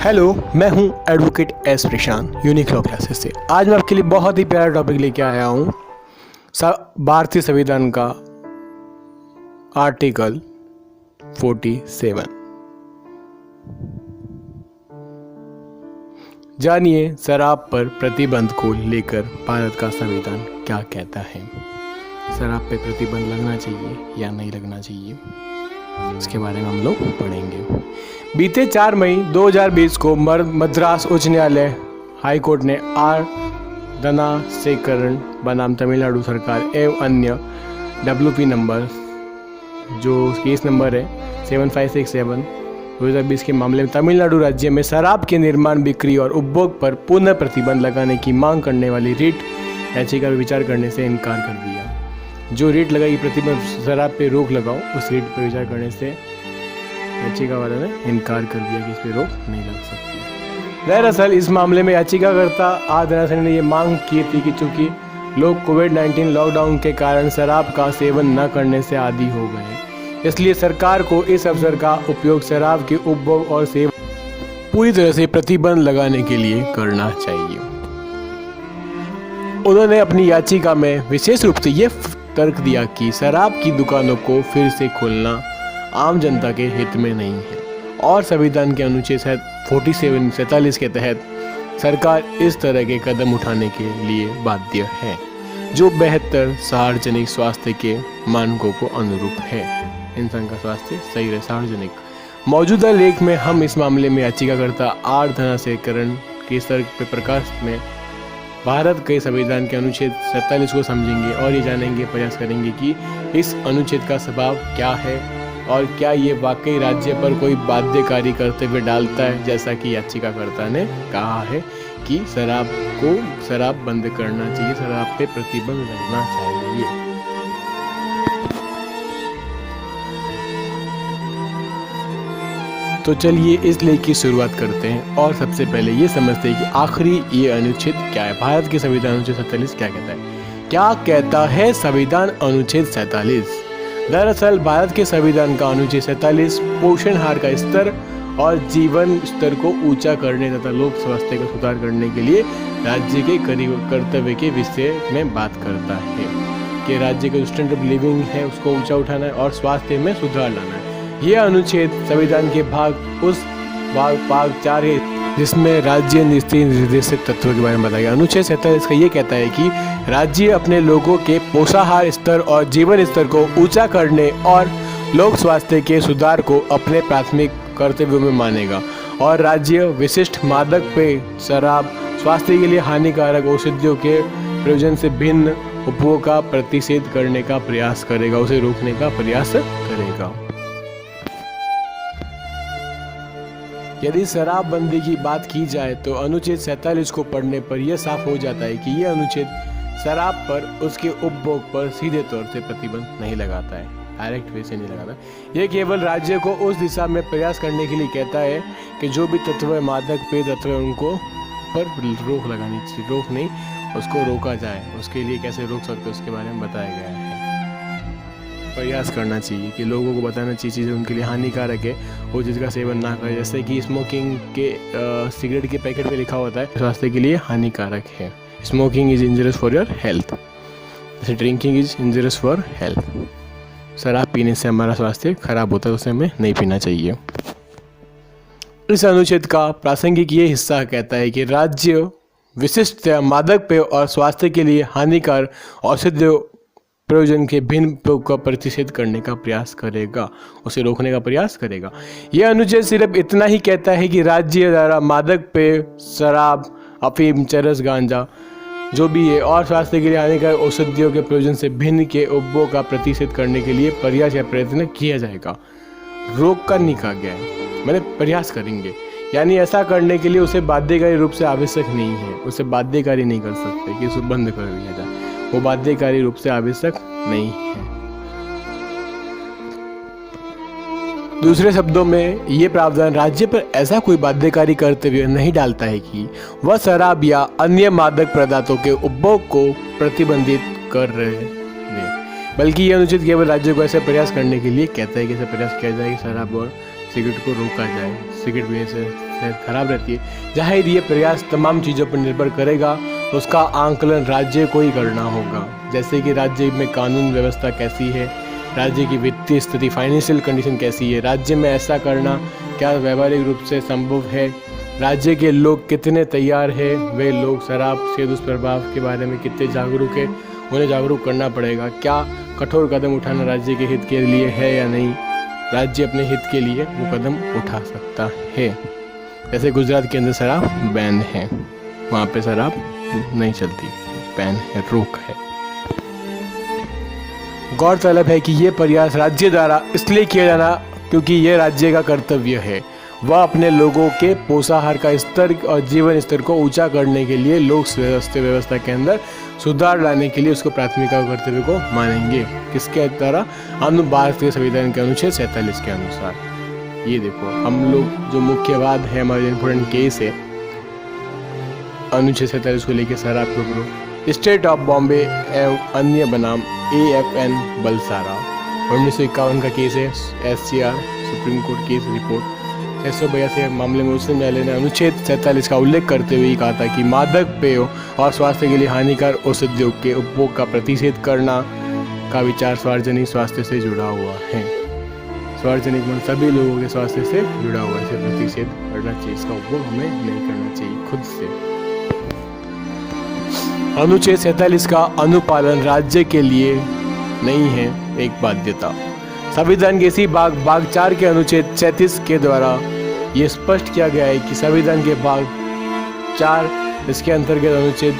Hello, मैं हूं advocate S प्रशांत unique law classes से। आज मैं आपके लिए बहुत ही प्यारा टॉपिक लेके आया हूं, भारतीय संविधान का आर्टिकल 47। जानिए शराब पर प्रतिबंध को लेकर भारत का संविधान क्या कहता है। शराब पे प्रतिबंध लगना चाहिए या नहीं लगना चाहिए, इसके बारे में हम लोग पढ़ेंगे। बीते 4 मई 2020 को मद्रास उच्च न्यायालय हाई कोर्ट ने आर धनासेकरण बनाम तमिलनाडु सरकार एवं अन्य WP नंबर, जो केस नंबर है 7567 2020 के मामले में तमिलनाडु राज्य में शराब के निर्माण, बिक्री और उपभोग पर पुनः प्रतिबंध लगाने की मांग करने वाली रिट याचिका पर विचार करने से इनकार कर दिया। जो रिट लगाई प्रतिबंध शराब पे रोक लगाओ, उस रिट पर विचार करने से याचिका वाले ने इनकार कर दिया कि इस पे रोक नहीं लग सकती। दरअसल इस मामले में याचिकाकर्ता आर धनासेकरण ने ये मांग की थी कि चूंकि लोग कोविड-19 लॉकडाउन के कारण शराब का सेवन न करने से आदी हो गए, इसलिए सरकार को इस अवसर का उपयोग शराब के उपभोग और सेवन पूरी तरह से प्रतिबंध लगाने के लिए करना चाहिए। उन्होंने अपनी याचिका में विशेष रूप से ये तर्क दिया कि शराब की दुकानों को फिर से खोलना आम जनता के हित में नहीं है और संविधान के अनुच्छेद 47 के तहत सरकार इस तरह के कदम उठाने के लिए बाध्य है, जो बेहतर सार्वजनिक स्वास्थ्य के मानकों को अनुरूप है। इंसान का स्वास्थ्य सही रहे, सार्वजनिक। मौजूदा लेख में हम इस मामले में याचिकाकर्ता आर धनासेकरण के तर्क पर प्रकाश में भारत के संविधान के अनुच्छेद 47 को समझेंगे और ये जानेंगे, प्रयास करेंगे कि इस अनुच्छेद का स्वभाव क्या है और क्या ये वाकई राज्य पर कोई बाध्यकारी कर्तव्य डालता है, जैसा कि याचिकाकर्ता ने कहा है कि शराब बंद करना चाहिए, शराब पे प्रतिबंध लगना चाहिए। तो चलिए इस लेख की शुरुआत करते हैं और सबसे पहले ये समझते हैं कि आखिरी ये अनुच्छेद क्या है। भारत के संविधान अनुच्छेद 47 क्या कहता है? क्या कहता है संविधान अनुच्छेद 47? दरअसल भारत के संविधान का अनुच्छेद 47 पोषण आहार का स्तर और जीवन स्तर को ऊंचा करने तथा लोक स्वास्थ्य का सुधार करने के लिए राज्य के कर्तव्य के विषय में बात करता है कि राज्य का स्टैंडर्ड ऑफ लिविंग है उसको ऊंचा उठाना है और स्वास्थ्य में सुधार लाना है। यह अनुच्छेद संविधान के भाग 4 है जिसमें राज्य निर्देशित तत्वों के बारे में बताया गया। अनुच्छेद 47 का ये कहता है कि राज्य अपने लोगों के पोषाहार स्तर और जीवन स्तर को ऊंचा करने और लोक स्वास्थ्य के सुधार को अपने प्राथमिक कर्तव्यों में मानेगा और राज्य विशिष्ट मादक पेय, शराब, स्वास्थ्य के लिए हानिकारक औषधियों के प्रयोजन से भिन्न उपभोग का प्रतिषेध करने का प्रयास करेगा, उसे रोकने का प्रयास करेगा। यदि शराबबंदी की बात की जाए तो अनुच्छेद 47 को पढ़ने पर यह साफ हो जाता है कि यह अनुच्छेद शराब पर, उसके उपभोग पर सीधे तौर से प्रतिबंध नहीं लगाता है, डायरेक्ट वे से नहीं लगाता। यह केवल राज्य को उस दिशा में प्रयास करने के लिए कहता है कि जो भी तत्व मादक पेय तत्व है उनको पर रोक लगानी चाहिए, रोक नहीं, उसको रोका जाए। उसके लिए कैसे रोक सकते उसके बारे में बताया गया है। प्रयास करना चाहिए कि लोगों को बताना चाहिए चीज़ें उनके लिए हानिकारक है, वो जिसका सेवन ना करें। जैसे कि स्मोकिंग के सिगरेट के पैकेट पे लिखा होता है स्वास्थ्य के लिए हानिकारक है, smoking is injurious for your health, जैसे drinking is injurious for health. शराब पीने से हमारा स्वास्थ्य खराब होता है, उसे हमें नहीं पीना चाहिए। इस अनुच्छेद का प्रासंगिक ये हिस्सा कहता है कि राज्य विशिष्ट मादक पेय और स्वास्थ्य के लिए हानिकारक औषधियों प्रयोजन के भिन्न उपयोग का प्रतिषेध करने का प्रयास करेगा, उसे रोकने का प्रयास करेगा। यह अनुच्छेद सिर्फ इतना ही कहता है कि राज्य द्वारा मादक पेय, शराब, अफीम, चरस, गांजा जो भी है और स्वास्थ्य के लिए हानिकारक औषधियों के प्रयोजन से भिन्न के उपभोग का प्रतिषेध करने के लिए प्रयास या प्रयत्न किया जाएगा। रोक कर नहीं कहा गया है, मैंने प्रयास करेंगे, यानी ऐसा करने के लिए उसे बाध्यकारी रूप से आवश्यक नहीं है, उसे बाध्यकारी नहीं कर सकते कि उसे बंद कर दिया जाए, वो बाध्यकारी रूप से आवश्यक नहीं है। दूसरे शब्दों में ये प्रावधान राज्य पर ऐसा कोई बाध्यकारी कर्तव्य नहीं डालता है कि वह शराब या अन्य मादक पदार्थों के उपभोग को प्रतिबंधित कर रहे हैं, बल्कि यह अनुच्छेद केवल राज्य को ऐसे प्रयास करने के लिए कहता है कि ऐसा प्रयास किया जाए कि शराब और सिगरेट को रोका जाए, सिगरेट पीने से खराब रहती है। जाहिर ये प्रयास तमाम चीज़ों पर निर्भर करेगा, उसका आंकलन राज्य को ही करना होगा, जैसे कि राज्य में कानून व्यवस्था कैसी है, राज्य की वित्तीय स्थिति, फाइनेंशियल कंडीशन कैसी है, राज्य में ऐसा करना क्या व्यावहारिक रूप से संभव है, राज्य के लोग कितने तैयार हैं, वे लोग शराब के दुष्प्रभाव के बारे में कितने जागरूक है, उन्हें जागरूक करना पड़ेगा। क्या कठोर कदम उठाना राज्य के हित के लिए है या नहीं, राज्य अपने हित के लिए वो कदम उठा सकता है। जैसे गुजरात के अंदर शराब बैन है, वहाँ पे शराब नहीं चलती, बैन है, रोक है। गौरतलब है कि ये प्रयास राज्य द्वारा इसलिए किया जाना क्योंकि ये राज्य का कर्तव्य है। वह अपने लोगों के पोषाहार का स्तर और जीवन स्तर को ऊंचा करने के लिए लोक स्वास्थ्य व्यवस्था के अंदर सुधार लाने के लिए उसको प्राथमिकता कर्तव्य को मानेंगे। किसके द्वारा? भारतीय संविधान के अनुच्छेद 47 के अनुसार। ये देखो, हम लोग जो मुख्य बात है, हमारे इम्पोर्टेंट केस है अनुच्छेद 47 को लेकर शराब के ऊपर स्टेट ऑफ बॉम्बे एवं अन्य बनाम AFN बलसारा 1951 का केस है। SCR supreme court case report 682 मामले में उच्च न्यायालय ने अनुच्छेद 47 का उल्लेख करते हुए कहा था कि मादक पेयों और स्वास्थ्य के लिए हानिकारक औषधियों के उपभोग का प्रतिषेध करना का विचार सार्वजनिक स्वास्थ्य से जुड़ा हुआ है। सार्वजनिक मन सभी लोगों के स्वास्थ्य से जुड़ा हुआ है, प्रतिषेध करना चाहिए, इसका उपभोग हमें नहीं करना चाहिए खुद से। अनुच्छेद 47 का अनुपालन राज्य के लिए नहीं है एक बाध्यता। संविधान के इसी भाग 4 के अनुच्छेद 36 के द्वारा ये स्पष्ट किया गया है कि संविधान के भाग 4 इसके अंतर्गत अनुच्छेद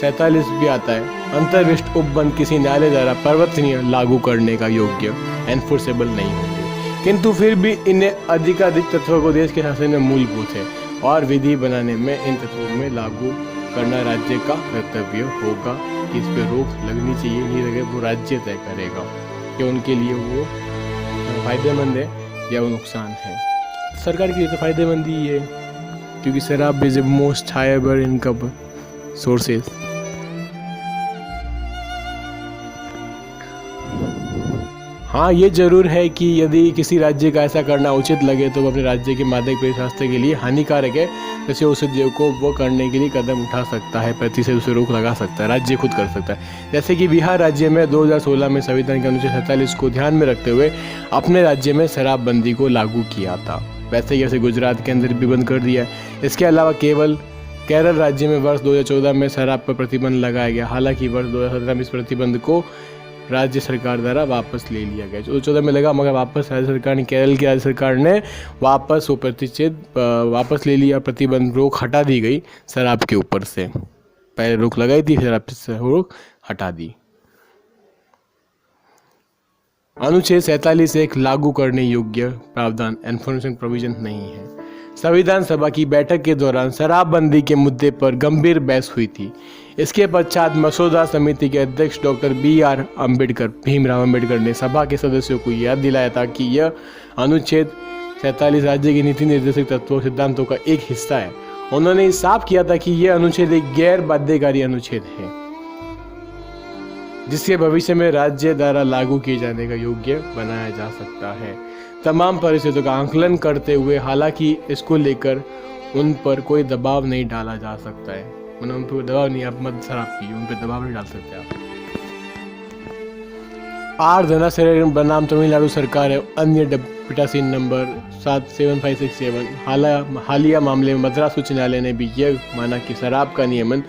47 भी आता है। अंतर्विष्ट उपबंध किसी न्यायालय द्वारा प्रवर्तनीय लागू करने का योग्य एनफोर्सेबल नहीं होंगे, किंतु फिर भी इन्हें अधिकाधिक तत्वों को देश के शासन में मूलभूत है और विधि बनाने में इन तत्वों में लागू करना राज्य का कर्तव्य होगा। इस पर रोक लगनी चाहिए, नहीं लगे वो राज्य तय करेगा कि उनके लिए वो फायदेमंद है या वो नुकसान है। सरकार के लिए तो फायदेमंद ही है, क्योंकि शराब is the most higher income sources. हाँ, ये जरूर है कि यदि किसी राज्य का ऐसा करना उचित लगे तो वो अपने राज्य के मादक पेय स्वास्थ्य के लिए हानिकारक है ऐसे औषधियों को वो करने के लिए कदम उठा सकता है, प्रतिषेध उसे रोक लगा सकता है, राज्य खुद कर सकता है। जैसे कि बिहार राज्य में 2016 में संविधान के अनुच्छेद 47 को ध्यान में रखते हुए अपने राज्य में शराबबंदी को लागू किया था, वैसे ही ऐसे गुजरात के अंदर भी बंद कर दिया। इसके अलावा केरल राज्य में वर्ष 2014 में शराब पर प्रतिबंध लगाया गया। हालांकि वर्ष 2017 में इस प्रतिबंध को राज्य सरकार द्वारा वापस ले लिया गया। 2014 में लगा, मगर वापस राज्य सरकार ने, केरल की राज्य सरकार ने वापस वो प्रतिषेध वापस ले लिया, प्रतिबंध रोक हटा दी गई शराब के ऊपर से। पहले रोक लगाई थी, फिर वापस रोक हटा दी। अनुच्छेद 47 एक लागू करने योग्य प्रावधान एनफोर्समेंट प्रोविजन नहीं है। संविधान सभा की बैठक के दौरान शराबबंदी के मुद्दे पर गंभीर बहस हुई थी। इसके पश्चात मसौदा समिति के अध्यक्ष डॉक्टर भीमराव अंबेडकर ने सभा के सदस्यों को याद दिलाया था कि यह अनुच्छेद 47 राज्य की नीति निर्देशक तत्वों सिद्धांतों का एक हिस्सा है। उन्होंने साफ किया था कि यह अनुच्छेद एक गैर बाध्यकारी अनुच्छेद है, जिसके भविष्य में राज्य द्वारा लागू किए जाने का योग्य बनाया जा सकता है। तमाम परिस्थितियों का आंकलन करते हुए, हालांकि इसको लेकर उन पर कोई दबाव नहीं डाला जा सकता है। उन पर दबाव नहीं, आप मत शराब पिए, उन पर दबाव नहीं डाल सकते आप। आर धनाशय बनाम तमिलनाडु सरकार है अन्य पीठासीन नंबर 77567 हालिया मामले में मद्रास उच्च न्यायालय ने भी यह माना कि शराब का नियमन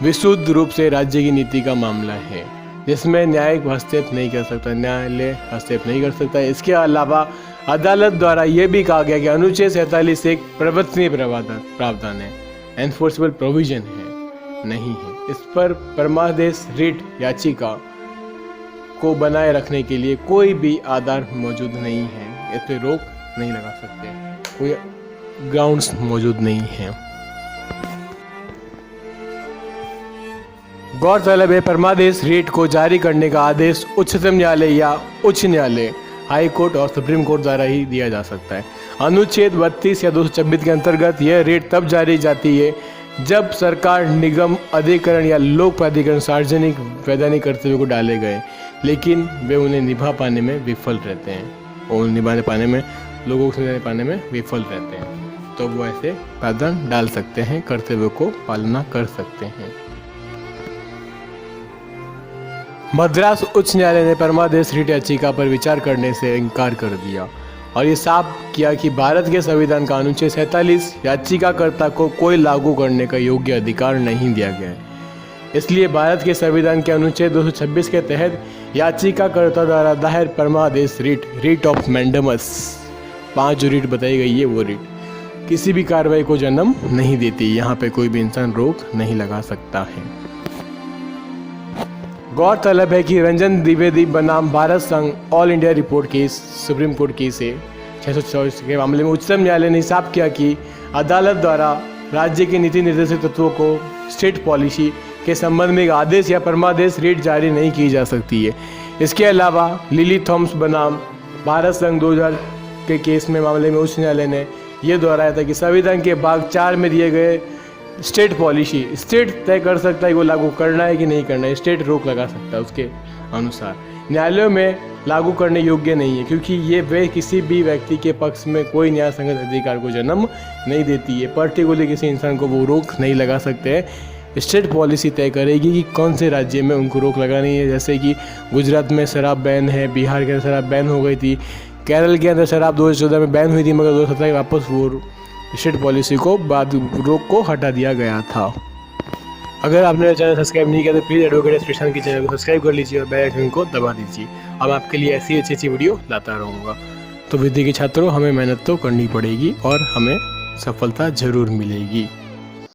विशुद्ध रूप से राज्य की नीति का मामला है, जिसमें न्यायिक हस्तक्षेप नहीं कर सकता, न्यायालय हस्तक्षेप नहीं कर सकता। इसके अलावा अदालत द्वारा यह भी कहा गया कि अनुच्छेद 47 एक प्रवर्तनीय प्रावधान है, एनफोर्सेबल प्रोविजन है, नहीं है। इस पर परमादेश रिट याचिका को बनाए रखने के लिए कोई भी आधार मौजूद नहीं है, इस पर रोक नहीं लगा सकते, कोई ग्राउंड्स मौजूद नहीं है। गौरतलब है, परमादेश रेट को जारी करने का आदेश उच्चतम न्यायालय या उच्च न्यायालय, हाई कोर्ट और सुप्रीम कोर्ट द्वारा ही दिया जा सकता है। अनुच्छेद 32 या 226 के अंतर्गत यह रेट तब जारी जाती है जब सरकार, निगम, अधिकरण या लोक प्राधिकरण सार्वजनिक वैधानिक कर्तव्यों को डाले गए, लेकिन वे उन्हें निभा पाने में विफल रहते हैं, और निभाने पाने में, लोगों से पाने में विफल रहते हैं। तो वो ऐसे प्रावधान डाल सकते हैं, कर्तव्य को पालना कर सकते हैं। मद्रास उच्च न्यायालय ने परमादेश रिट याचिका पर विचार करने से इनकार कर दिया और ये साफ किया कि भारत के संविधान का अनुच्छेद 47 याचिकाकर्ता को कोई लागू करने का योग्य अधिकार नहीं दिया गया है। इसलिए भारत के संविधान के अनुच्छेद 226 के तहत याचिकाकर्ता द्वारा दायर परमादेश रिट ऑफ मैंडेमस 5 जो रिट बताई गई है वो रिट किसी भी कार्रवाई को जन्म नहीं देती। यहाँ पे कोई भी इंसान रोक नहीं लगा सकता है। गौरतलब है कि रंजन द्विवेदी बनाम भारत संघ all India report case supreme court case है 624 के मामले में उच्चतम न्यायालय ने साफ किया कि अदालत द्वारा राज्य के नीति निर्देशित तत्वों को स्टेट पॉलिसी के संबंध में एक आदेश या परमादेश रिट जारी नहीं की जा सकती है। इसके अलावा लिली थॉम्स बनाम भारत संघ 2000 के केस में मामले में उच्च न्यायालय ने यह दोहराया था कि संविधान के भाग 4 में दिए गए स्टेट पॉलिसी स्टेट तय कर सकता है कि वो लागू करना है कि नहीं करना है। स्टेट रोक लगा सकता है उसके अनुसार। न्यायालयों में लागू करने योग्य नहीं है क्योंकि ये वे किसी भी व्यक्ति के पक्ष में कोई न्याय संगत अधिकार को जन्म नहीं देती है। पर्टिकुलर किसी इंसान को वो रोक नहीं लगा सकते हैं। स्टेट पॉलिसी तय करेगी कि कौन से राज्य में उनको रोक लगानी है। जैसे कि गुजरात में शराब बैन है, बिहार के अंदर शराब बैन हो गई थी, केरल के अंदर शराब 2014 में बैन हुई थी, मगर 2017 में वापस वो स्टेट पॉलिसी को बाद रोक को हटा दिया गया था। अगर आपने मेरा चैनल सब्सक्राइब नहीं किया तो प्लीज़ एडवोकेट एस्पिरेशन के चैनल को सब्सक्राइब कर लीजिए और बेल आइकन को दबा दीजिए। अब आपके लिए ऐसी अच्छी वीडियो लाता रहूँगा। तो विद्या के छात्रों, हमें मेहनत तो करनी पड़ेगी और हमें सफलता जरूर मिलेगी।